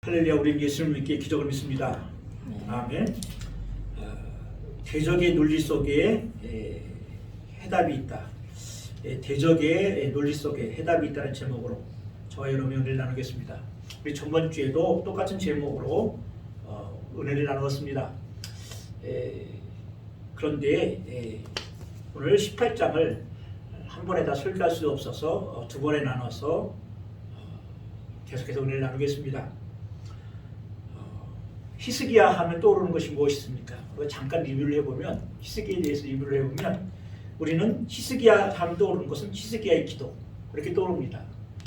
할렐루야. 우리는 예수를 믿기에 기적을 믿습니다. 아멘. 대적의 논리 속에 해답이 있다. 대적의 논리 속에 해답이 있다는 제목으로 저와 여러분이 은혜를 나누겠습니다. 우리 전번 주에도 똑같은 제목으로 은혜를 나누었습니다. 그런데 오늘 18장을 한 번에 다 설교할 수 없어서 두 번에 나눠서 계속해서 은혜를 나누겠습니다. 히스기야 하면 떠오르는 것이 무엇이 있습니까? 잠깐 리뷰를 해보면, 히스기야에 대해서 리뷰를 해보면 우리는 히스기야 하면 떠오르는 것은 히스기야의 기도, 그렇게 떠오릅니다.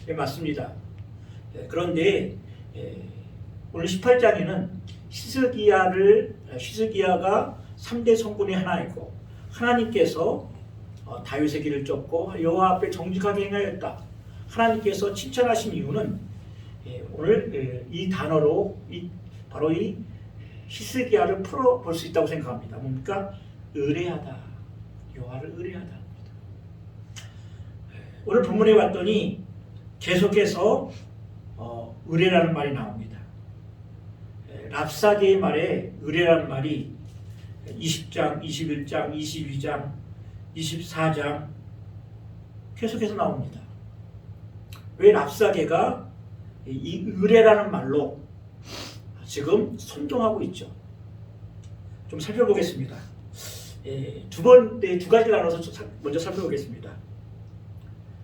네, 맞습니다. 그런데 오늘 18장에는 히스기야가 3대 성군의 하나이고, 하나님께서 다윗의 길을 쫓고 여호와 앞에 정직하게 행하였다, 하나님께서 칭찬하신 이유는 오늘 이 단어로 바로 이 히스기야를 풀어볼 수 있다고 생각합니다. 뭡니까? 의뢰하다. 여호와를 의뢰하다. 오늘 본문에 왔더니 계속해서 의뢰라는 말이 나옵니다. 랍사게의 말에 의뢰라는 말이 20장, 21장, 22장, 24장 계속해서 나옵니다. 왜 랍사게가 이 의뢰라는 말로 지금 선동하고 있죠? 좀 살펴보겠습니다. 두 가지를 나눠서 먼저 살펴보겠습니다.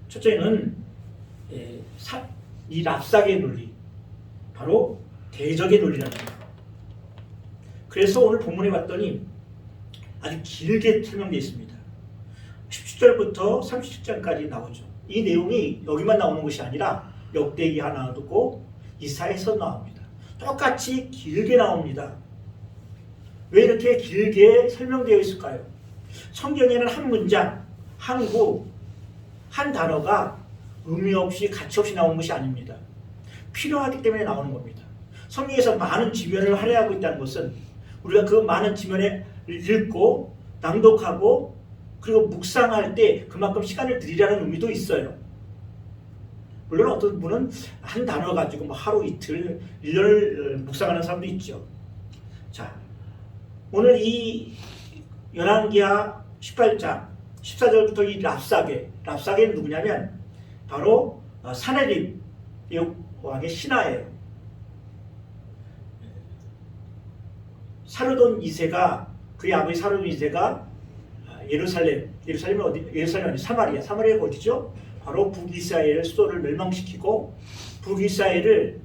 첫째는 이 랍사게의 논리, 바로 대적의 논리라는 거예요. 그래서 오늘 본문에 봤더니 아주 길게 설명되어 있습니다. 17절부터 37장까지 나오죠. 이 내용이 여기만 나오는 것이 아니라 역대기 하나 두고 이사야에서 나옵니다. 똑같이 길게 나옵니다. 왜 이렇게 길게 설명되어 있을까요? 성경에는 한 문장, 한 구, 한 단어가 의미 없이 가치 없이 나오는 것이 아닙니다. 필요하기 때문에 나오는 겁니다. 성경에서 많은 지면을 할애하고 있다는 것은 우리가 그 많은 지면을 읽고 낭독하고 그리고 묵상할 때 그만큼 시간을 들이라는 의미도 있어요. 물론 어떤 분은 한 단어 가지고 하루 이틀 1년을 묵상하는 사람도 있죠. 자, 오늘 이 열왕기하 18장 14절부터 이 랍사게는 누구냐면 바로 사네립 왕의 신하예요. 사르돈 2세가, 그의 아버지 사르돈 2세가 예루살렘이 어디? 예루살렘이 아니 사마리아가 어디죠? 바로 북이스라엘 수도를 멸망시키고 북이스라엘을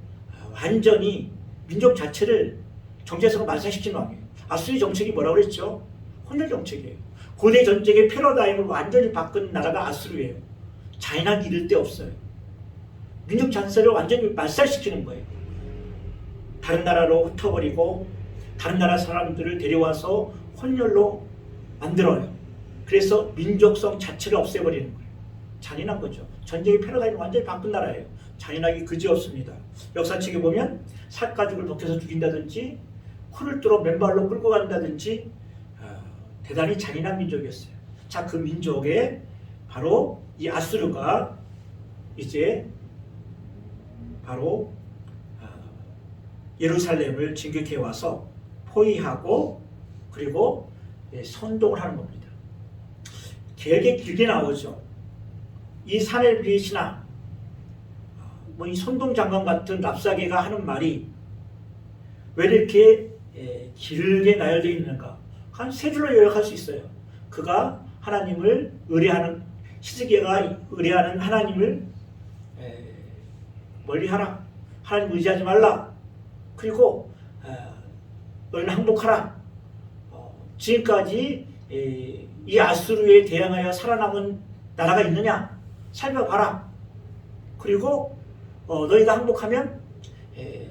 완전히 민족 자체를 정체성을 말살시킨 왕이에요. 아수리 정책이 뭐라고 그랬죠? 혼혈 정책이에요. 고대 전쟁의 패러다임을 완전히 바꾼 나라가 아수르예요. 잔인하게 이를 데 없어요. 민족 자체를 완전히 말살시키는 거예요. 다른 나라로 흩어버리고 다른 나라 사람들을 데려와서 혼혈로 만들어요. 그래서 민족성 자체를 없애버리는 거예요. 잔인한 거죠. 전쟁의 패러다임을 완전히 바꾼 나라예요. 잔인하기 그지없습니다. 역사책에 보면 삿가죽을 벗겨서 죽인다든지 코를 뚫어 맨발로 끌고 간다든지 대단히 잔인한 민족이었어요. 자, 그 민족에 바로 이 아수르가 이제 바로 예루살렘을 진격해 와서 포위하고 그리고 선동을 하는 겁니다. 길게 나오죠. 이 사네립의 신하, 이 선동장관 같은 랍사게가 하는 말이 왜 이렇게 길게 나열되어 있는가? 한 세 줄로 요약할 수 있어요. 그가 하나님을 의뢰하는, 히스기야가 의뢰하는 하나님을 멀리하라, 하나님 의지하지 말라, 그리고 너희는 항복하라. 지금까지 이 아수르에 대항하여 살아남은 나라가 있느냐? 살펴봐라. 그리고 너희가 항복하면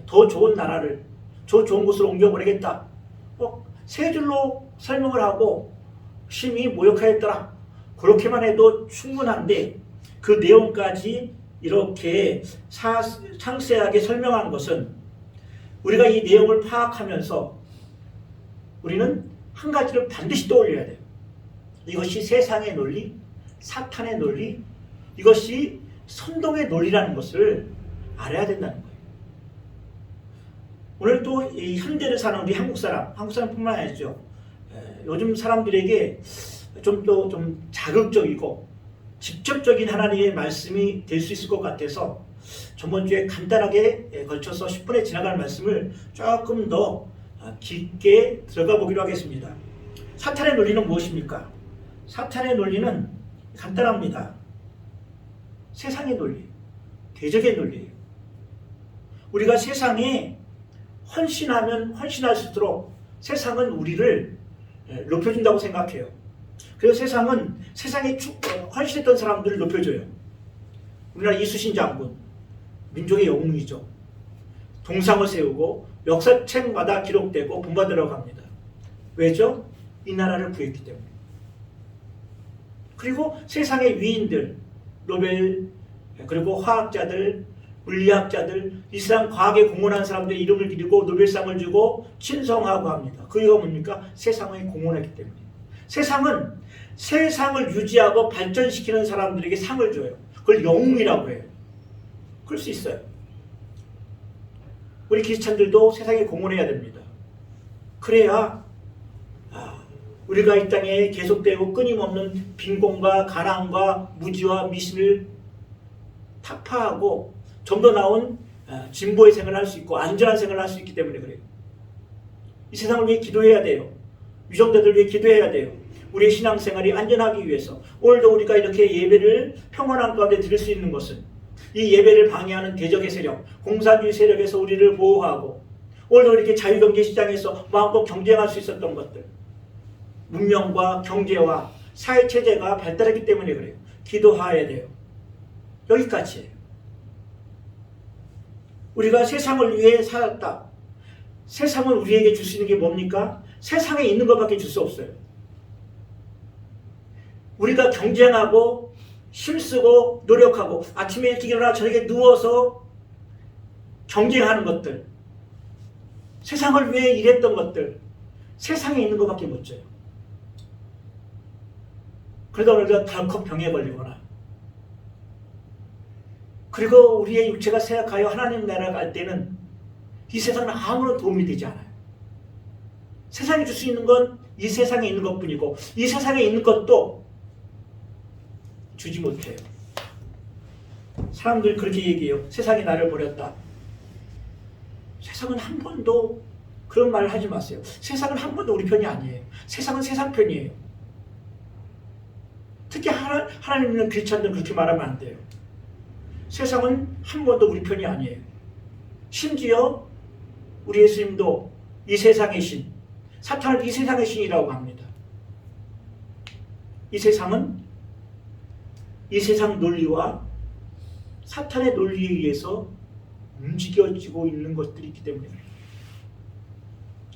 더 좋은 나라를, 더 좋은 곳으로 옮겨보내겠다. 세 줄로 설명을 하고 심히 모욕하였더라. 그렇게만 해도 충분한데 그 내용까지 이렇게 상세하게 설명한 것은 우리가 이 내용을 파악하면서 우리는 한 가지를 반드시 떠올려야 돼요. 이것이 세상의 논리, 사탄의 논리, 이것이 선동의 논리라는 것을 알아야 된다는 거예요. 오늘 또 이 현대를 사는 우리 한국 사람뿐만 아니죠. 요즘 사람들에게 좀 더 좀 자극적이고 직접적인 하나님의 말씀이 될 수 있을 것 같아서 저번 주에 간단하게 걸쳐서 10분에 지나갈 말씀을 조금 더 깊게 들어가 보기로 하겠습니다. 사탄의 논리는 무엇입니까? 사탄의 논리는 간단합니다. 세상의 논리, 대적의 논리예요. 우리가 세상에 헌신하면 헌신할수록 세상은 우리를 높여준다고 생각해요. 그래서 세상은 세상에 헌신했던 사람들을 높여줘요. 우리나라 이순신 장군, 민족의 영웅이죠. 동상을 세우고 역사책마다 기록되고 본받으라고 합니다. 왜죠? 이 나라를 구했기 때문에. 그리고 세상의 위인들, 노벨, 그리고 화학자들, 물리학자들, 이 세상 과학에 공헌한 사람들의 이름을 기리고 노벨상을 주고 친성하고 합니다. 그 이유가 뭡니까? 세상에 공헌했기 때문에. 세상은 세상을 유지하고 발전시키는 사람들에게 상을 줘요. 그걸 영웅이라고 해요. 그럴 수 있어요. 우리 크리스찬들도 세상에 공헌해야 됩니다. 그래야 우리가 이 땅에 계속되고 끊임없는 빈곤과 가난과 무지와 미신을 타파하고 좀 더 나은 진보의 생활을 할 수 있고 안전한 생활을 할 수 있기 때문에 그래요. 이 세상을 위해 기도해야 돼요. 유정자들을 위해 기도해야 돼요. 우리의 신앙생활이 안전하기 위해서. 오늘도 우리가 이렇게 예배를 평온한 가운데 드릴 수 있는 것은 이 예배를 방해하는 대적의 세력, 공산주의 세력에서 우리를 보호하고 오늘도 이렇게 자유경제시장에서 마음껏 경쟁할 수 있었던 것들, 문명과 경제와 사회체제가 발달했기 때문에 그래요. 기도해야 돼요. 여기까지예요. 우리가 세상을 위해 살았다. 세상을 우리에게 줄 수 있는 게 뭡니까? 세상에 있는 것밖에 줄 수 없어요. 우리가 경쟁하고 힘쓰고 노력하고 아침에 일찍 일어나 저녁에 누워서 경쟁하는 것들, 세상을 위해 일했던 것들, 세상에 있는 것밖에 못 줘요. 그러다 우리가 덜컥 병에 걸리거나 그리고 우리의 육체가 쇠약하여 하나님 나라에 갈 때는 이 세상은 아무런 도움이 되지 않아요. 세상이 줄 수 있는 건 이 세상에 있는 것뿐이고 이 세상에 있는 것도 주지 못해요. 사람들이 그렇게 얘기해요. 세상이 나를 버렸다. 세상은 한 번도 그런 말을 하지 마세요. 세상은 한 번도 우리 편이 아니에요. 세상은 세상 편이에요. 특히 하나님 믿는 크리스찬들은 그렇게 말하면 안 돼요. 세상은 한 번도 우리 편이 아니에요. 심지어 우리 예수님도 이 세상의 신, 사탄을 이 세상의 신이라고 합니다. 이 세상은 이 세상 논리와 사탄의 논리에 의해서 움직여지고 있는 것들이 있기 때문에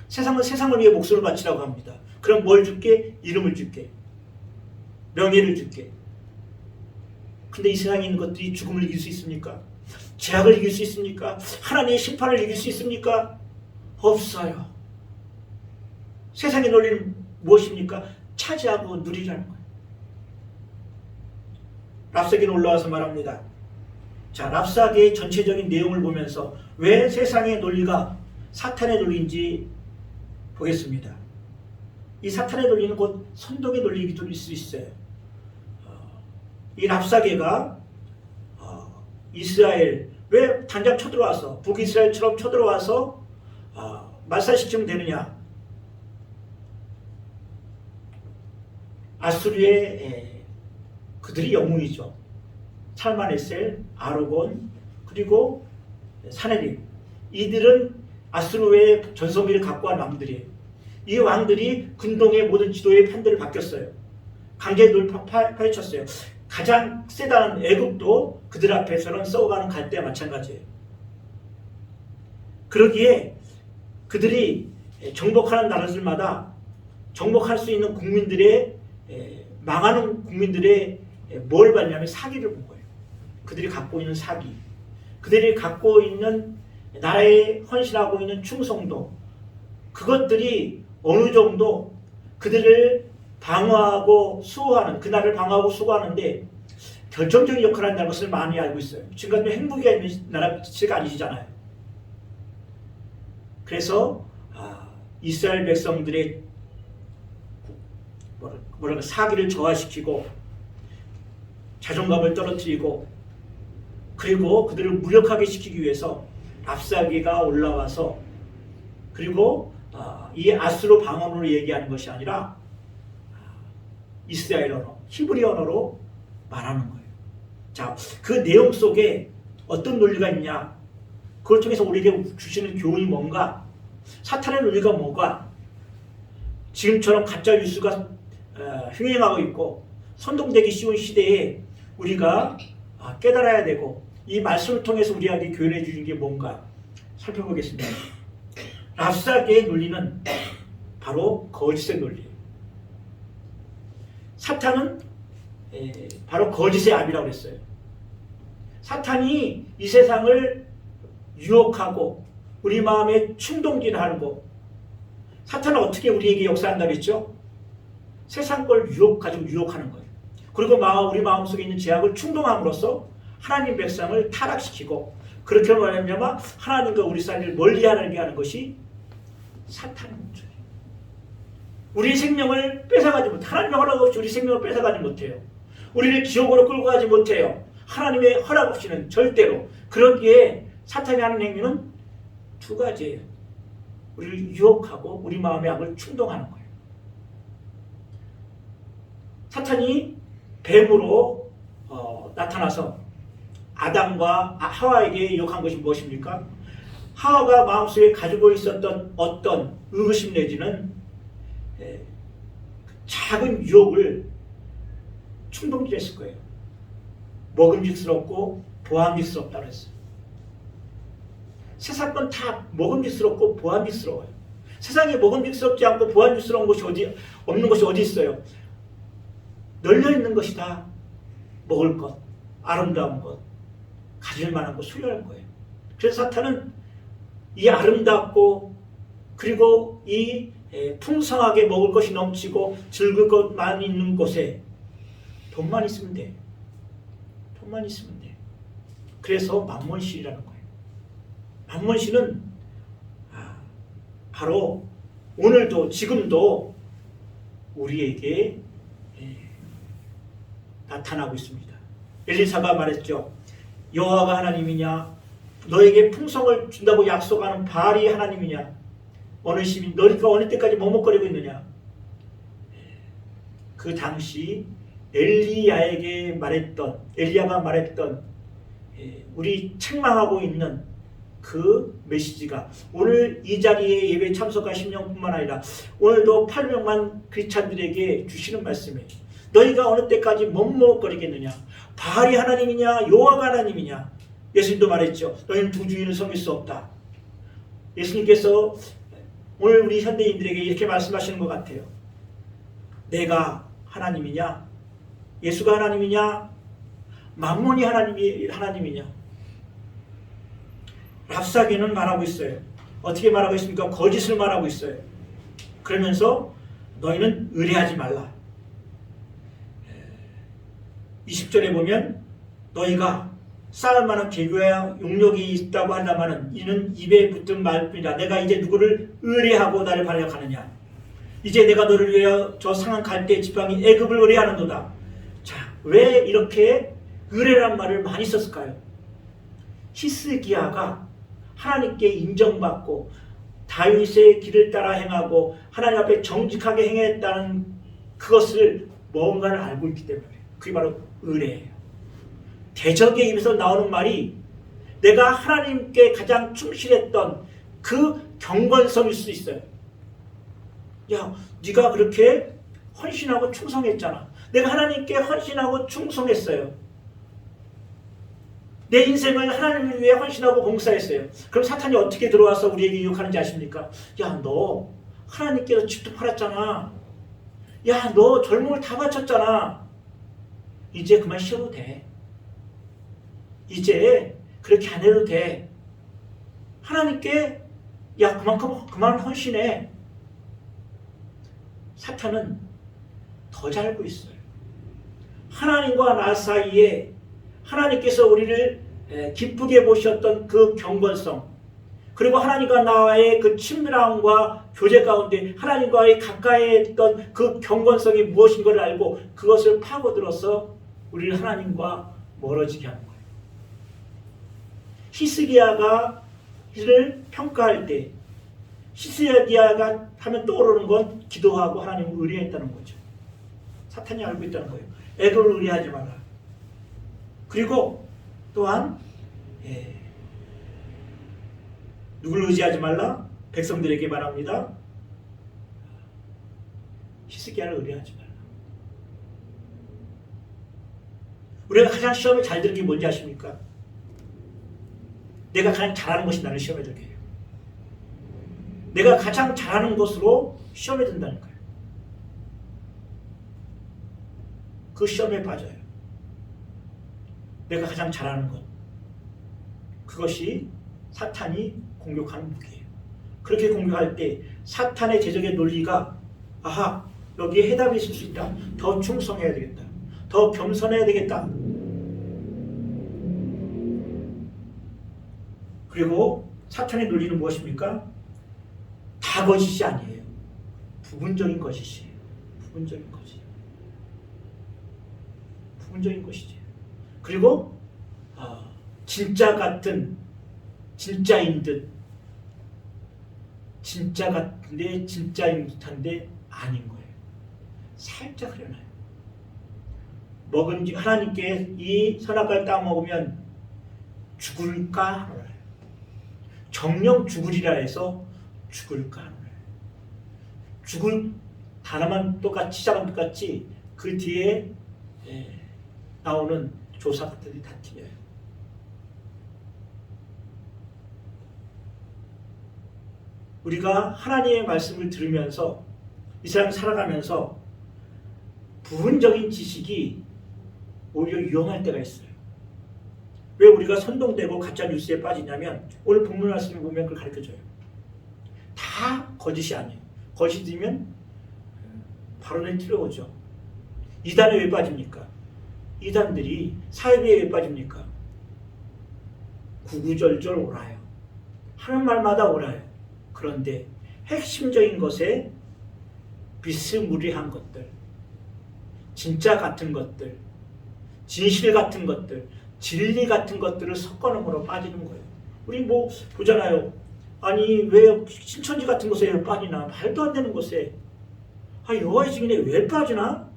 세상은 세상을 위해 목숨을 바치라고 합니다. 그럼 뭘 줄게? 이름을 줄게. 명예를 줄게. 근데 이 세상에 있는 것들이 죽음을 이길 수 있습니까? 죄악을 이길 수 있습니까? 하나님의 심판을 이길 수 있습니까? 없어요. 세상의 논리는 무엇입니까? 차지하고 누리라는 거예요. 랍사기는 올라와서 말합니다. 자, 랍사기의 전체적인 내용을 보면서 왜 세상의 논리가 사탄의 논리인지 보겠습니다. 이 사탄의 논리는 곧 선동의 논리이기도 할 수 있어요. 이 랍사게가 이스라엘 왜 당장 쳐들어와서 북이스라엘처럼 쳐들어와서 말살시키면 되느냐? 아수르의 그들이 영웅이죠. 살마네셀, 아르곤, 그리고 사네립. 이들은 아수르의 전성기를 갖고 한 왕들이에요. 이 왕들이 근동의 모든 지도의 판들을 바뀌었어요. 강제 파헤쳤어요. 가장 세다는 애국도 그들 앞에서는 썩어가는 갈대와 마찬가지예요. 그러기에 그들이 정복하는 나라들마다 정복할 수 있는 국민들의 망하는 국민들의 뭘 봤냐면 사기를 본 거예요. 그들이 갖고 있는 사기, 그들이 갖고 있는 나라에 헌신하고 있는 충성도, 그것들이 어느 정도 그들을 방어하고 수호하는, 그 나라를 방어하고 수호하는데 결정적인 역할을 한다는 것을 많이 알고 있어요. 지금 같은 행복이 있는 나라가 아니시잖아요. 그래서 이스라엘 백성들의 뭐랄까 사기를 저하시키고 자존감을 떨어뜨리고 그리고 그들을 무력하게 시키기 위해서 랍사게가 올라와서 그리고 이 아수르 방언으로 얘기하는 것이 아니라 이스라엘 언어, 히브리 언어로 말하는 거예요. 자, 그 내용 속에 어떤 논리가 있냐? 그걸 통해서 우리에게 주시는 교훈이 뭔가? 사탄의 논리가 뭐가? 지금처럼 가짜 뉴스가 횡행하고 있고 선동되기 쉬운 시대에 우리가 깨달아야 되고 이 말씀을 통해서 우리에게 교훈해 주신 게 뭔가 살펴보겠습니다. 랍사게의 논리는 바로 거짓의 논리예요. 사탄은 바로 거짓의 압이라고 했어요. 사탄이 이 세상을 유혹하고 우리 마음에 충동질을 하는 거. 사탄은 어떻게 우리에게 역사한다고 했죠? 세상 걸 가지고 유혹하는 거예요. 그리고 우리 마음속에 있는 죄악을 충동함으로써 하나님 백성을 타락시키고 그렇게 말하면 하나님과 우리 사이를 멀리하게 하는 것이 사탄의 목적이에요. 우리 생명을 뺏어가지 못해요. 하나님의 허락 없이 우리 생명을 뺏어가지 못해요. 우리를 지옥으로 끌고 가지 못해요. 하나님의 허락 없이는 절대로. 그러기에 사탄이 하는 행위는 두 가지예요. 우리를 유혹하고 우리 마음의 악을 충동하는 거예요. 사탄이 뱀으로 나타나서 아담과 하와에게 유혹한 것이 무엇입니까? 하와가 마음속에 가지고 있었던 어떤 의구심 내지는 작은 유혹을 충동질했을 거예요. 먹음직스럽고 보암직스럽다고 했어요. 세상 건 다 먹음직스럽고 보암직스러워요. 세상에 먹음직스럽지 않고 보암직스러운 것이 없는 것이 어디 있어요? 널려 있는 것이다. 먹을 것, 아름다운 것, 가질 만한 것, 소유할 거예요. 그래서 사탄은 이 아름답고 그리고 이 풍성하게 먹을 것이 넘치고 즐길 것만 있는 곳에 돈만 있으면 돼. 돈만 있으면 돼. 그래서 만몬신이라는 거예요. 만몬신은 바로 오늘도 지금도 우리에게 나타나고 있습니다. 엘리사가 말했죠. 여호와가 하나님이냐? 너에게 풍성을 준다고 약속하는 바알이 하나님이냐? 어느 시민 너희가 어느 때까지 머뭇거리고 있느냐? 그 당시 엘리야가 말했던 우리 책망하고 있는 그 메시지가 오늘 이 자리에 예배 참석한 10명뿐만 아니라 오늘도 800만 크리스찬들에게 주시는 말씀이에요. 너희가 어느 때까지 머뭇거리겠느냐? 바알이 하나님이냐 여호와가 하나님이냐? 예수님도 말했죠. 너희는 두 주인을 섬길 수 없다. 예수님께서 오늘 우리 현대인들에게 이렇게 말씀하시는 것 같아요. 내가 하나님이냐? 예수가 하나님이냐? 만몬이 하나님이냐? 랍사게는 말하고 있어요. 어떻게 말하고 있습니까? 거짓을 말하고 있어요. 그러면서 너희는 의뢰하지 말라. 20절에 보면 너희가 쌓을 만한 계교와 용력이 있다고 한다마는 이는 입에 붙은 말뿐이라. 내가 이제 누구를 의뢰하고 나를 반역하느냐? 이제 내가 너를 위하여 저 상한 갈대 지방인 애굽을 의뢰하는도다. 자, 왜 이렇게 의뢰란 말을 많이 썼을까요? 히스기야가 하나님께 인정받고 다윗의 길을 따라 행하고 하나님 앞에 정직하게 행했다는 그것을 뭔가를 알고 있기 때문에 그게 바로 의뢰예요. 대적의 입에서 나오는 말이 내가 하나님께 가장 충실했던 그 경건성일 수 있어요. 야, 네가 그렇게 헌신하고 충성했잖아. 내가 하나님께 헌신하고 충성했어요. 내 인생을 하나님을 위해 헌신하고 봉사했어요. 그럼 사탄이 어떻게 들어와서 우리에게 유혹하는지 아십니까? 야, 너 하나님께서 집도 팔았잖아. 야, 너 젊음을 다 바쳤잖아. 이제 그만 쉬어도 돼. 이제 그렇게 안 해도 돼. 하나님께 야, 그만 헌신해. 사탄은 더 잘 알고 있어요. 하나님과 나 사이에 하나님께서 우리를 기쁘게 보셨던 그 경건성, 그리고 하나님과 나와의 그 친밀함과 교제 가운데 하나님과의 가까이 했던 그 경건성이 무엇인 걸 알고 그것을 파고들어서 우리를 하나님과 멀어지게 하는 거예요. 히스기야가 를 평가할 때 히스기야가 하면 떠오르는 건 기도하고 하나님을 의뢰했다는 거죠. 사탄이 알고 있다는 거예요. 애도를 의뢰하지 마라. 그리고 또한 누굴 의지하지 말라? 백성들에게 말합니다. 히스기야를 의뢰하지 말라. 우리가 가장 시험에 잘 들은 게 뭔지 아십니까? 내가 가장 잘하는 것이 나를 시험에 들게 해요. 내가 가장 잘하는 것으로 시험에 든다는 거예요. 그 시험에 빠져요. 내가 가장 잘하는 것. 그것이 사탄이 공격하는 무기예요. 그렇게 공격할 때 사탄의 제적의 논리가 아하, 여기에 해답이 있을 수 있다. 더 충성해야 되겠다. 더 겸손해야 되겠다. 그리고 사탄의 논리는 무엇입니까? 다 거짓이 아니에요. 부분적인 것이지. 부분적인 것이. 부분적인 것이지. 그리고 진짜 같은 진짜인 듯 진짜 같은데 진짜인 듯한데 아닌 거예요. 살짝 흐려나요. 먹은 뒤 하나님께 이 선악과를 따 먹으면 죽을까 하노라. 정령 죽으리라 해서 죽을까 하노라. 죽을 단어만 똑같이 시작은 똑같이 그 뒤에 나오는 조사들이 다 틀려요. 우리가 하나님의 말씀을 들으면서 이 세상 살아가면서 부분적인 지식이 오히려 위험할 때가 있어요. 왜 우리가 선동되고 가짜 뉴스에 빠지냐면 오늘 본문 말씀을 보면 그걸 가르쳐줘요. 다 거짓이 아니에요. 거짓이면 발언에 틀려오죠. 이단에 왜 빠집니까? 이단들이 사회비에 왜 빠집니까? 구구절절 옳아요. 하는 말마다 옳아요. 그런데 핵심적인 것에 비스무리한 것들, 진짜 같은 것들, 진실 같은 것들, 진리 같은 것들을 섞어놓음으로 빠지는 거예요. 우리 뭐 보잖아요. 아니 왜 신천지 같은 곳에 왜 빠지나? 말도 안 되는 곳에 여호와의 증인에 왜 빠지나?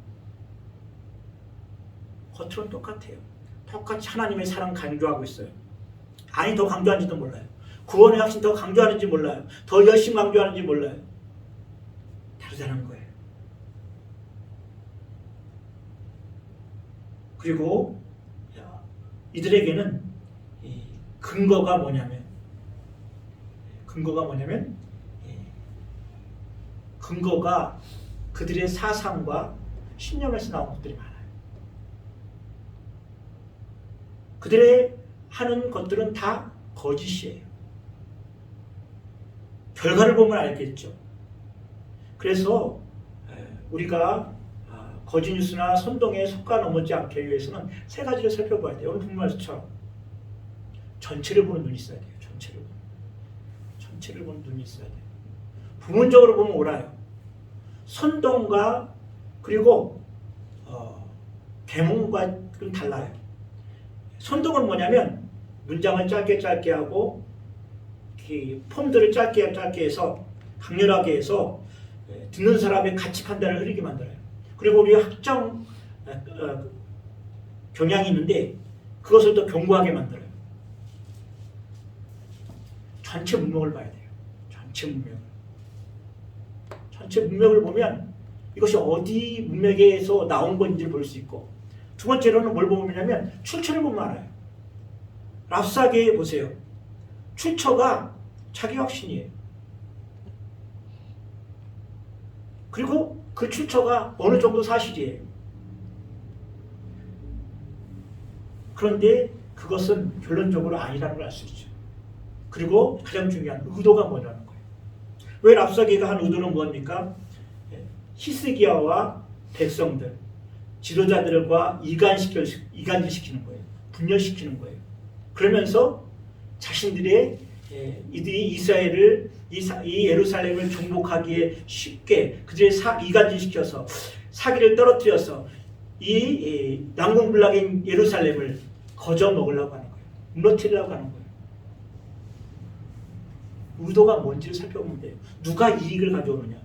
겉으로는 똑같아요. 똑같이 하나님의 사랑 강조하고 있어요. 아니 더 강조하는지도 몰라요. 구원의 확신 더 강조하는지 몰라요. 더 열심히 강조하는지 몰라요. 다르다는 거예요. 그리고 이들에게는 근거가 뭐냐면 근거가 그들의 사상과 신념에서 나온 것들이 많아요. 그들의 하는 것들은 다 거짓이에요. 결과를 보면 알겠죠. 그래서 우리가 거짓 뉴스나 선동에 속아 넘어지지 않기 위해서는 세 가지를 살펴봐야 돼요. 오늘 본문에서처럼 전체를 보는 눈이 있어야 돼요. 전체를 보는 눈이 있어야 돼요. 부분적으로 보면 옳아요. 선동과 그리고 계몽과 좀 달라요. 선동은 뭐냐면 문장을 짧게 하고 폼들을 짧게 해서 강렬하게 해서 듣는 사람의 가치 판단을 흐리게 만들어요. 그리고 우리 학정 경향이 있는데 그것을 또 견고하게 만들어요. 전체 문맥을 봐야 돼요. 전체 문맥을 보면 이것이 어디 문맥에서 나온 건지를 볼 수 있고, 두 번째로는 뭘 보냐면 출처를 보면 알아요. 랍사게에 보세요. 출처가 자기 확신이에요. 그리고 그 출처가 어느 정도 사실이에요. 그런데 그것은 결론적으로 아니라는 걸 알 수 있죠. 그리고 가장 중요한 의도가 뭐냐는 거예요. 왜 랍사게가 한 의도는 뭡니까? 히스기야와 백성들, 지도자들과 이간질시키는 거예요. 분열시키는 거예요. 그러면서 자신들의 이들이 이스라엘을 이 예루살렘을 정복하기에 쉽게 그들의 이간질시켜서 사기를 떨어뜨려서 이 난공불락인 예루살렘을 거저 먹으려고 하는 거예요. 무너뜨리려고 하는 거예요. 의도가 뭔지를 살펴보면 돼요. 누가 이익을 가져오느냐?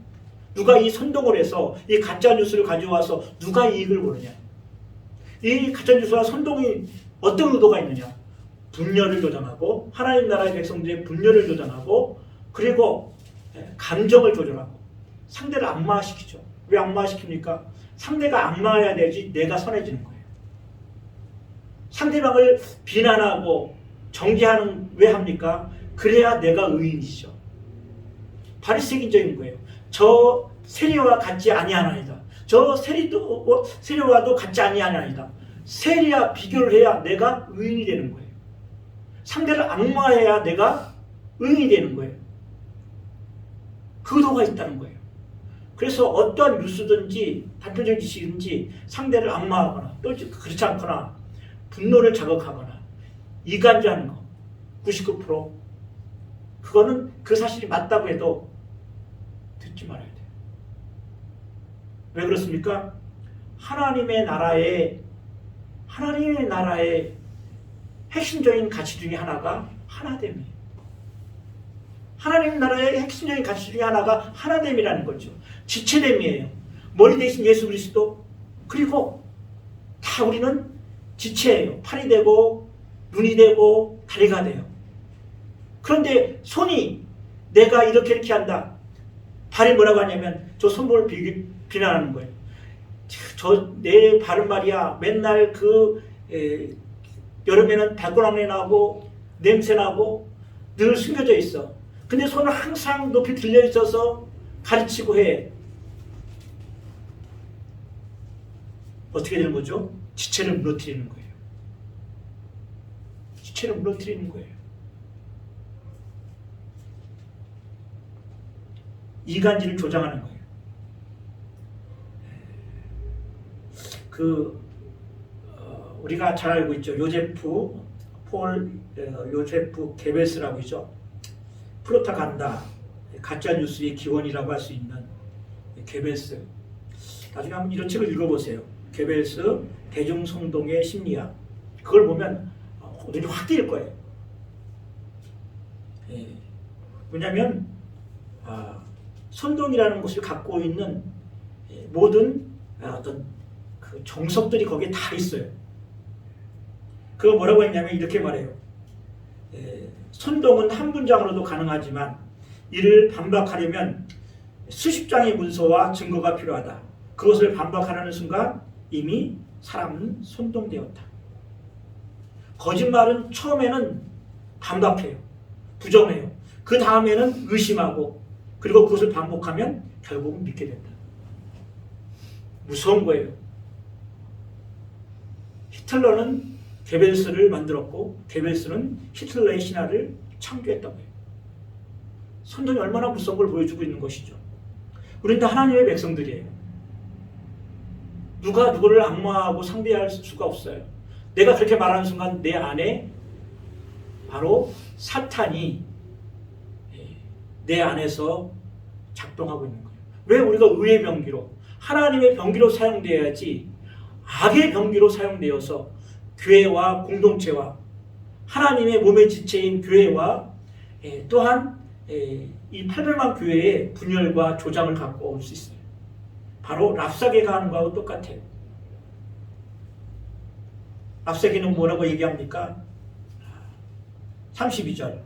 누가 이 선동을 해서 이 가짜 뉴스를 가져와서 누가 이익을 보느냐? 이 가짜 뉴스와 선동이 어떤 의도가 있느냐? 분열을 조장하고 하나님 나라의 백성들의 분열을 조장하고 그리고 감정을 조절하고 상대를 악마시키죠. 왜 악마시킵니까? 상대가 악마여야 되지 내가 선해지는 거예요. 상대방을 비난하고 정죄하는 왜 합니까? 그래야 내가 의인이죠. 바리새인적인 거예요. 저 세리와 같지 아니하나이다. 저 세리와도 같지 아니하나이다. 세리와 비교를 해야 내가 의인이 되는 거예요. 상대를 악마해야 내가 의인이 되는 거예요. 그 의도가 있다는 거예요. 그래서 어떠한 뉴스든지 단편적인 지식이든지 상대를 악마하거나 또 그렇지 않거나 분노를 자극하거나 이간질하는 거 99% 그거는 그 사실이 맞다고 해도 듣지 말아야 돼요. 왜 그렇습니까? 하나님의 나라의 핵심적인 가치 중에 하나가 하나됨이에요. 하나님 나라의 핵심적인 가치 중에 하나가 하나됨이라는 거죠. 지체됨이에요. 머리 대신 예수 그리스도 그리고 다 우리는 지체예요. 팔이 되고 눈이 되고 다리가 돼요. 그런데 손이 내가 이렇게 한다. 발이 뭐라고 하냐면 저 손목을 비난하는 거예요. 내 발은 말이야 맨날 여름에는 발꼬락내 나고 냄새 나고 늘 숨겨져 있어. 근데 손은 항상 높이 들려 있어서 가르치고 해. 어떻게 되는 거죠? 지체를 무너뜨리는 거예요. 지체를 무너뜨리는 거예요. 이간질을 조장하는 거예요. 우리가 잘 알고 있죠. 요제프 게베스라고 있죠. 프로파간다, 가짜 뉴스의 기원이라고 할 수 있는 게베스. 나중에 한번 이런 책을 읽어보세요. 게베스 대중성동의 심리학. 그걸 보면 눈이 확 띄일 거예요. 왜냐하면 선동이라는 것을 갖고 있는 모든 어떤 그 정석들이 거기에 다 있어요. 그거 뭐라고 했냐면 이렇게 말해요. 선동은 한 문장으로도 가능하지만 이를 반박하려면 수십 장의 문서와 증거가 필요하다. 그것을 반박하려는 순간 이미 사람은 선동되었다. 거짓말은 처음에는 반박해요. 부정해요. 그 다음에는 의심하고 그리고 그것을 반복하면 결국은 믿게 된다. 무서운 거예요. 히틀러는 게벨스를 만들었고 게벨스는 히틀러의 신화를 창조했다고 해요. 선동이 얼마나 무서운 걸 보여주고 있는 것이죠. 우리는 다 하나님의 백성들이에요. 누가 누구를 악마하고 상대할 수가 없어요. 내가 그렇게 말하는 순간 내 안에 바로 사탄이 내 안에서 작동하고 있는 거예요. 왜 우리가 의의 병기로 하나님의 병기로 사용되어야지 악의 병기로 사용되어서 교회와 공동체와 하나님의 몸의 지체인 교회와 또한 이 800만 교회의 분열과 조장을 갖고 올 수 있어요. 바로 랍사게가 하는 거하고 똑같아요. 랍사게는 뭐라고 얘기합니까? 32절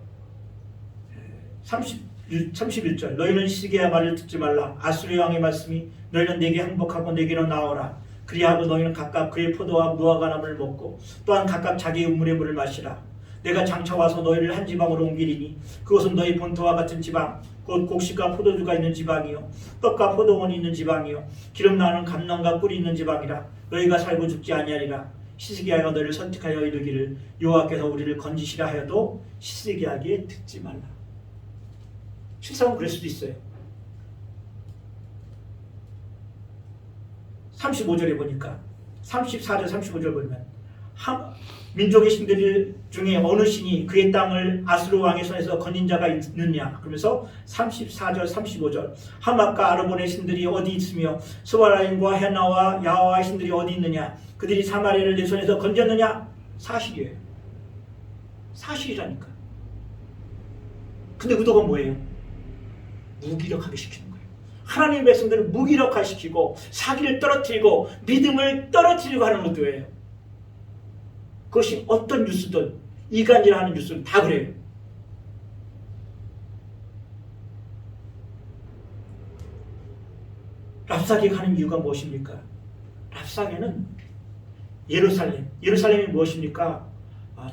31절 너희는 시기야 말을 듣지 말라. 아수르 왕의 말씀이 너희는 내게 항복하고 내게로 나오라. 그리하고 너희는 각각 그의 포도와 무화과나무를 먹고 또한 각각 자기의 우물의 물을 마시라. 내가 장차 와서 너희를 한 지방으로 옮기리니 그것은 너희 본토와 같은 지방 곧 곡식과 포도주가 있는 지방이요 떡과 포도원이 있는 지방이요 기름 나는 감람과 꿀이 있는 지방이라. 너희가 살고 죽지 아니하리라. 히스기야가 너희를 선택하여 이르기를 여호와께서 우리를 건지시라 하여도 히스기야에게 듣지 말라. 실상은 그럴 수도 있어요. 35절에 보니까 34절 35절 보면 민족의 신들 중에 어느 신이 그의 땅을 아수르 왕의 손에서 건진 자가 있느냐. 그러면서 34절 35절 하맛과 아르본의 신들이 어디 있으며 스바라임과 헤나와 야하와의 신들이 어디 있느냐. 그들이 사마리아를 내 손에서 건졌느냐. 사실이에요. 사실이라니까. 근데 의도가 뭐예요? 무기력하게 시키는 거예요. 하나님의 백성들을 무기력화시키고 사기를 떨어뜨리고 믿음을 떨어뜨리고 하는 의도예요. 그것이 어떤 뉴스든 이간질하는 뉴스는 다 그래요. 랍사게가 하는 이유가 무엇입니까? 랍사게는 예루살렘이 무엇입니까?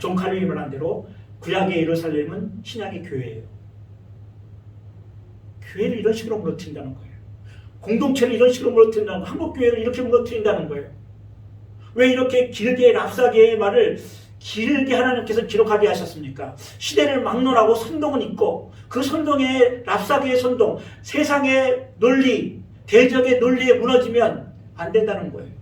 존 칼빈이 말한 대로 구약의 예루살렘은 신약의 교회예요. 교회를 이런 식으로 무너뜨린다는 거예요. 공동체를 이런 식으로 무너뜨린다는 거예요. 한국교회를 이렇게 무너뜨린다는 거예요. 왜 이렇게 길게 랍사게의 말을 길게 하나님께서 기록하게 하셨습니까? 시대를 막론하고 선동은 있고 그 선동에 랍사게의 선동, 세상의 논리, 대적의 논리에 무너지면 안 된다는 거예요.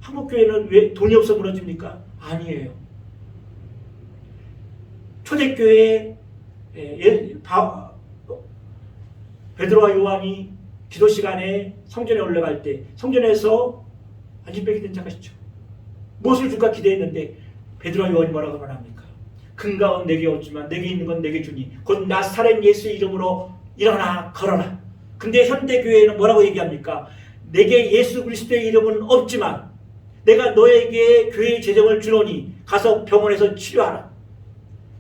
한국교회는 왜 돈이 없어 무너집니까? 아니에요. 초대교회에 베드로와 요한이 기도 시간에 성전에 올라갈 때 성전에서 안진뱅이 된 자가 있죠. 무엇을 줄까 기대했는데 베드로와 요한이 뭐라고 말합니까? 금가운 내게 없지만 내게 있는 건 내게 주니 곧 나사렛 예수의 이름으로 일어나 걸어라. 근데 현대교회는 뭐라고 얘기합니까? 내게 예수 그리스도의 이름은 없지만 내가 너에게 교회의 재정을 주노니 가서 병원에서 치료하라.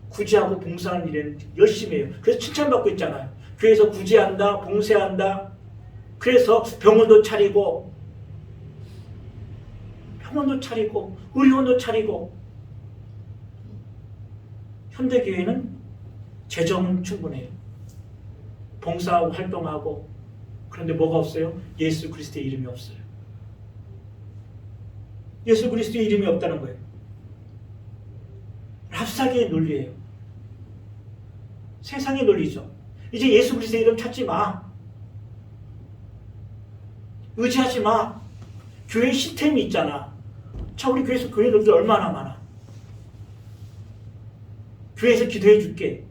구제하고 봉사하는 일에는 열심히 해요. 그래서 칭찬받고 있잖아요. 교회에서 구제한다, 봉사한다. 그래서 병원도 차리고 의료원도 차리고. 현대교회는 재정은 충분해요. 봉사하고 활동하고. 그런데 뭐가 없어요? 예수 그리스도의 이름이 없어요. 예수 그리스도의 이름이 없다는 거예요. 랍사게의 논리예요. 세상의 논리죠. 이제 예수 그리스도의 이름 찾지 마. 의지하지 마. 교회 시스템이 있잖아. 자, 우리 교회에서 교회들도 얼마나 많아. 교회에서 기도해 줄게.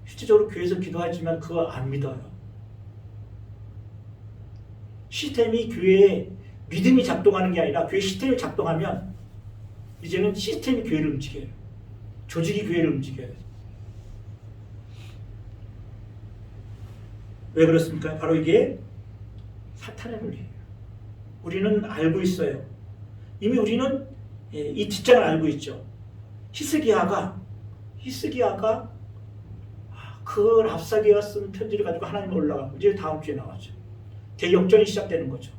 실질적으로 교회에서 기도하지만 그거 안 믿어요. 시스템이 교회에 믿음이 작동하는 게 아니라 교회 시스템이 작동하면 이제는 시스템이 교회를 움직여요. 조직이 교회를 움직여요. 왜 그렇습니까? 바로 이게 사탄의 논리예요. 우리는 알고 있어요. 이미 우리는 이 뒷장을 알고 있죠. 히스기야가 그 랍사게가 쓴 편지를 가지고 하나님 올라가고 이제 다음 주에 나왔죠. 대역전이 시작되는 거죠.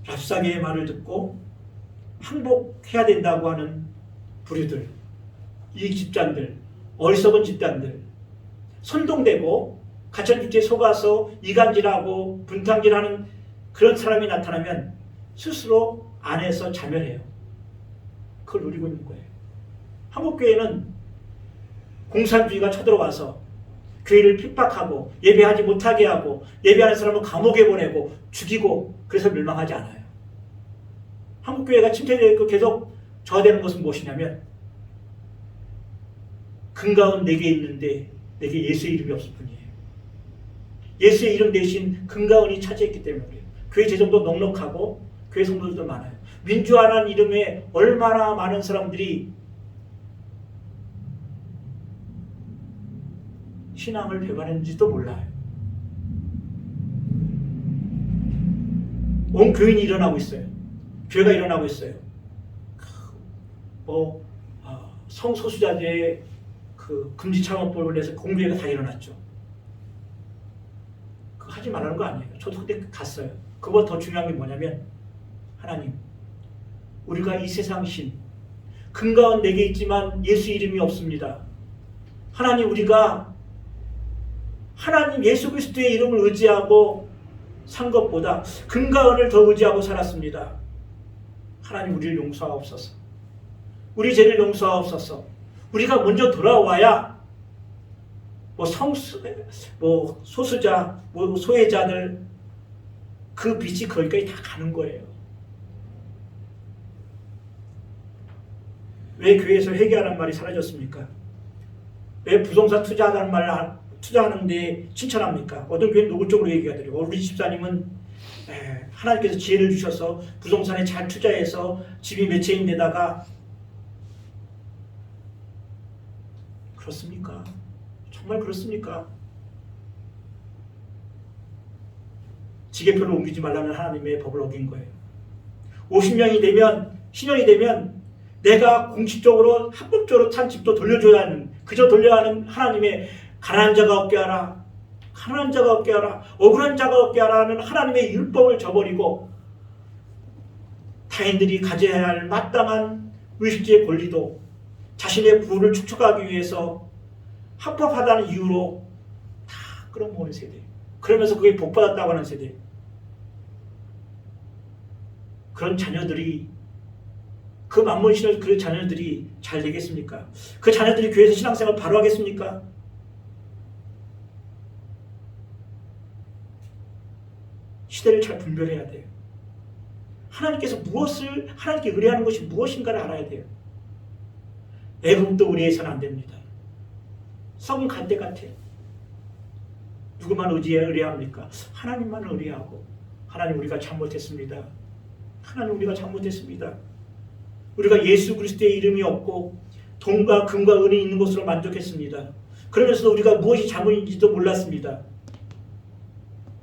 랍사게의 말을 듣고 항복해야 된다고 하는 부류들, 이 집단들, 어리석은 집단들, 선동되고 가천주제에 속아서 이간질하고 분탕질하는 그런 사람이 나타나면 스스로 안에서 자멸해요. 그걸 누리고 있는 거예요. 한국교회는 공산주의가 쳐들어와서 교회를 핍박하고 예배하지 못하게 하고 예배하는 사람을 감옥에 보내고 죽이고 그래서 멸망하지 않아요. 한국교회가 침체되고 계속 저하되는 것은 무엇이냐면 금가운 내게 있는데 내게 예수의 이름이 없을 뿐이에요. 예수의 이름 대신 금가운이 차지했기 때문에 그래요. 교회 재정도 넉넉하고 교회 성도들도 많아요. 민주화라는 이름에 얼마나 많은 사람들이 신앙을 배반했는지도 몰라요. 온 교인이 일어나고 있어요. 교회가 일어나고 있어요. 성소수자들의 그 금지창업법을 내서 공교회가 다 일어났죠. 그거 하지 말라는 거 아니에요. 저도 그때 갔어요. 그거보다 더 중요한 게 뭐냐면 하나님, 우리가 이 세상 신 금가운 내게 있지만 예수 이름이 없습니다. 하나님, 우리가 하나님 예수 그리스도의 이름을 의지하고 산 것보다 금가운을 더 의지하고 살았습니다. 하나님, 우리를 용서하옵소서. 우리 죄를 용서하옵소서. 우리가 먼저 돌아와야 소수자, 소외자들 그 빛이 거기까지 다 가는 거예요. 왜 교회에서 회개하라는 말이 사라졌습니까? 왜 부동산 투자하는 말을 투자하는데 칭찬합니까? 어떤 교회는 노골적으로 얘기가 드리고 우리 집사님은 하나님께서 지혜를 주셔서 부동산에 잘 투자해서 집이 몇 채인 데다가 그렇습니까? 정말 그렇습니까? 지게표를 옮기지 말라는 하나님의 법을 어긴 거예요. 50년이 되면 신년이 되면 내가 공식적으로 합법적으로 탄 집도 돌려줘야 하는 그저 돌려야 하는 하나님의 가난한 자가 없게 하라 가난한 자가 없게 하라 억울한 자가 없게 하라는 하나님의 율법을 저버리고 타인들이 가져야 할 마땅한 의식주의 권리도 자신의 부를 축적하기 위해서 합법하다는 이유로 다 끌어모으는 세대. 그러면서 그게 복받았다고 하는 세대. 그런 자녀들이 그 만몬 신을 그 자녀들이 잘 되겠습니까? 그 자녀들이 교회에서 신앙생활 바로 하겠습니까? 시대를 잘 분별해야 돼요. 하나님께서 무엇을 하나님께 의뢰하는 것이 무엇인가를 알아야 돼요. 애국도 의뢰해서는 안 됩니다. 썩은 갈대 같아. 누구만 의뢰합니까? 하나님만 의뢰하고 하나님 우리가 잘못했습니다. 하나님 우리가 잘못했습니다. 우리가 예수 그리스도의 이름이 없고 돈과 금과 은이 있는 것으로 만족했습니다. 그러면서도 우리가 무엇이 잘못인지도 몰랐습니다.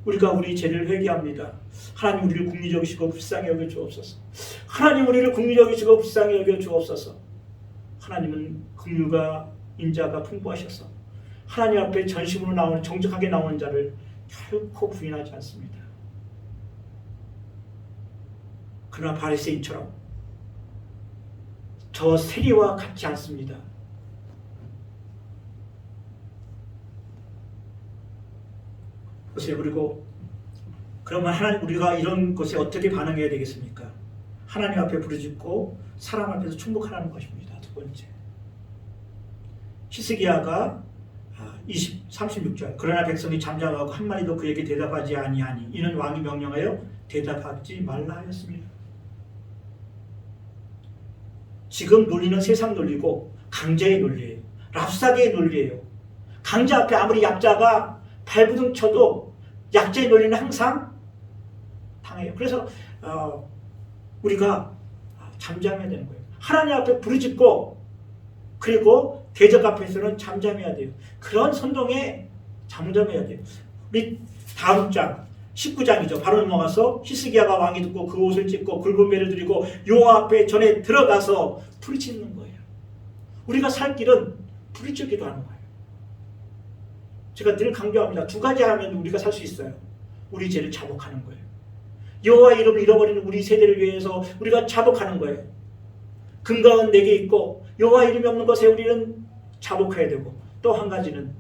우리가 우리 죄를 회개합니다. 하나님 우리를 긍휼히 여기시고 불쌍히 여겨 주옵소서. 하나님 우리를 긍휼히 여기시고 불쌍히 여겨 주옵소서. 하나님은 긍휼과 인자가 풍부하셔서 하나님 앞에 전심으로 나오는 정직하게 나오는 자를 결코 부인하지 않습니다. 그러나 바리새인처럼 저 세리와 같지 않습니다. 보세요. 그리고 그러면 하나님 우리가 이런 것에 어떻게 반응해야 되겠습니까? 하나님 앞에 부르짖고 사람 앞에서 충복하라는 것입니다. 두 번째. 히스기야가 36절 그러나 백성이 잠잠하고 한마디도 그에게 대답하지 아니하니 이는 왕이 명령하여 대답하지 말라 하였습니다. 지금 논리는 세상 논리고 강자의 논리예요. 랍사게의 논리예요. 강자 앞에 아무리 약자가 발부둥 쳐도 약자의 논리는 항상 당해요. 그래서 우리가 잠잠해야 되는 거예요. 하나님 앞에 부르짖고 그리고 대적 앞에서는 잠잠해야 돼요. 그런 선동에 잠잠해야 돼요. 우리 다음 장 19장이죠. 바로 넘어가서 히스기야가 왕이 듣고 그 옷을 찢고 굵은 배를 들이고 여호와 앞에 전에 들어가서 부르짖는 거예요. 우리가 살 길은 부르짖기도 하는 거예요. 제가 늘 강조합니다. 두 가지 하면 우리가 살 수 있어요. 우리 죄를 자복하는 거예요. 여호와 이름을 잃어버리는 우리 세대를 위해서 우리가 자복하는 거예요. 금과 은 내게 있고 여호와 이름이 없는 것에 우리는 자복해야 되고 또 한 가지는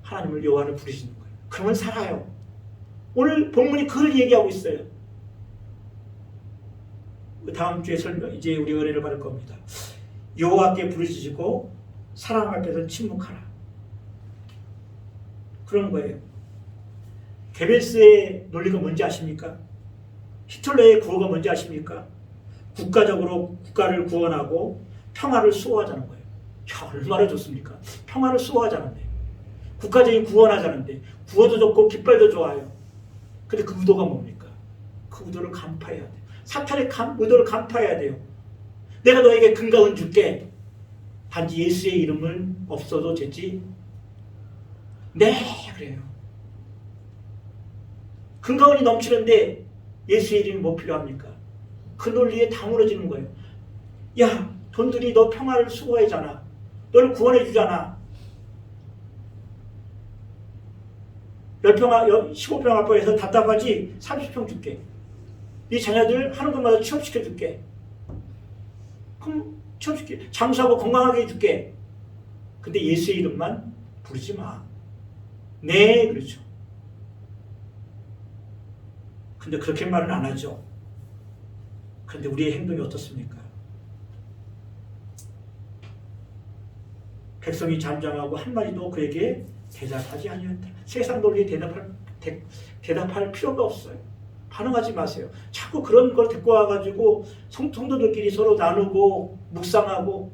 하나님을 여호와를 부르시는 거예요. 그러면 살아요. 오늘 본문이 그걸 얘기하고 있어요. 다음 주에 이제 우리 은혜를 받을 겁니다. 여호와께 부르짖고 사람 앞에서 침묵하라. 그런 거예요. 게벨스의 논리가 뭔지 아십니까? 히틀러의 구호가 뭔지 아십니까? 국가적으로 국가를 구원하고 평화를 수호하자는 거예요. 얼마나 좋습니까? 평화를 수호하자는데 국가적인 구원하자는데 구호도 좋고 깃발도 좋아요. 근데 그 의도가 뭡니까? 그 의도를 간파해야 돼요. 사탄의 의도를 간파해야 돼요. 내가 너에게 금과 은 줄게. 단지 예수의 이름을 없어도 되지. 네, 그래요. 금과 은이 넘치는데 예수의 이름이 뭐 필요합니까? 그 논리에 다물어지는 거예요. 야, 돈들이 너 평화를 수호해잖아. 너를 구원해 주잖아. 10평, 15평 아파해서 답답하지? 30평 줄게. 네 자녀들 하는 것마다 취업시켜 줄게. 그럼 취업시켜. 장수하고 건강하게 해줄게. 근데 예수의 이름만 부르지 마. 네, 그렇죠. 근데 그렇게 말은 안 하죠. 그런데 우리의 행동이 어떻습니까? 백성이 잠잠하고 한마디도 그에게 대답하지 아니었다. 세상 논리에 대답할 필요가 없어요. 반응하지 마세요. 자꾸 그런 걸 데리고 와가지고 성도들끼리 서로 나누고 묵상하고,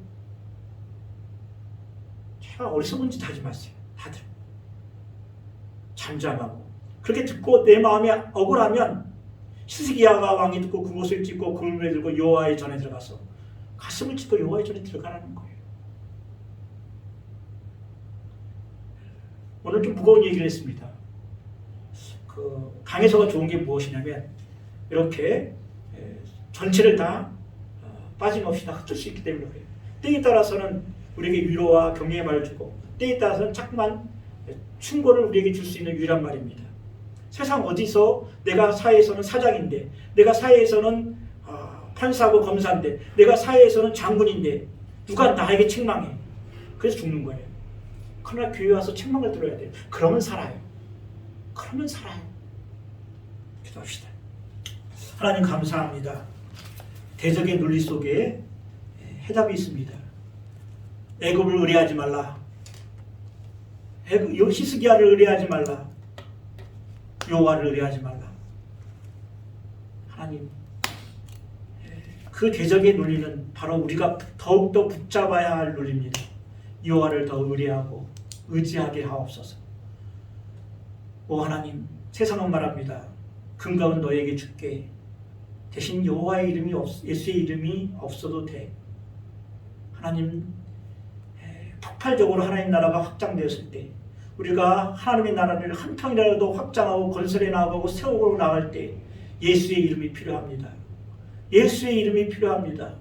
제가 어리석은 짓 하지 마세요. 다들 잠잠하고. 그렇게 듣고 내 마음이 억울하면 히스기야가 왕이 듣고 그곳을 찢고 그물에 들고 여호와의 전에 들어가서 가슴을 찢고 여호와의 전에 들어가라는 거예요. 오늘 좀 무거운 얘기를 했습니다. 강해서가 좋은 게 무엇이냐면 이렇게 전체를 다 빠짐없이 다 흩을 수 있기 때문에 그래요. 때에 따라서는 우리에게 위로와 격려의 말을 주고, 때에 따라서는 자꾸만 충고를 우리에게 줄 수 있는 유일한 말입니다. 세상 어디서 내가 사회에서는 사장인데, 내가 사회에서는 판사고 검사인데, 내가 사회에서는 장군인데 누가 나에게 책망해. 그래서 죽는 거예요. 그러나 교회 와서 책망을 들어야 돼요. 그러면 살아요. 그러면 살아요. 기도합시다. 하나님 감사합니다. 대적의 논리 속에 해답이 있습니다. 애굽을 의뢰하지 말라. 히스기야를 의뢰하지 말라. 여호와를 의뢰하지 말라. 하나님, 그 대적의 논리는 바로 우리가 더욱더 붙잡아야 할 논리입니다. 여호와를 더 의뢰하고 의지하게 하옵소서. 오 하나님, 세상은 말합니다. 근거는 너에게 줄게. 대신 여호와의 이름이 예수의 이름이 없어도 돼. 하나님, 폭발적으로 하나님 나라가 확장되었을 때, 우리가 하나님의 나라를 한 평이라도 확장하고 건설해 나가고 세우고 나갈 때 예수의 이름이 필요합니다. 예수의 이름이 필요합니다.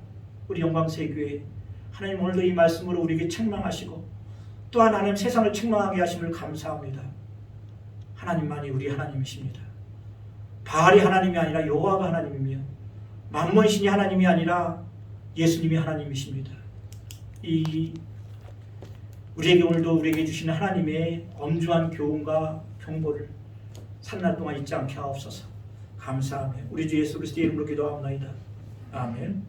우리 영광새교회, 하나님 오늘도 이 말씀으로 우리에게 책망하시고 또한 하나님 세상을 책망하게 하심을 감사합니다. 하나님만이 우리 하나님이십니다. 바알이 하나님이 아니라 여호와가 하나님이며, 만몬신이 하나님이 아니라 예수님이 하나님이십니다. 우리에게 오늘도 우리에게 주시는 하나님의 엄중한 교훈과 경고를 산날 동안 잊지 않게 하옵소서. 감사하며 우리 주 예수 그리스도의 이름으로 기도하옵나이다. 아멘.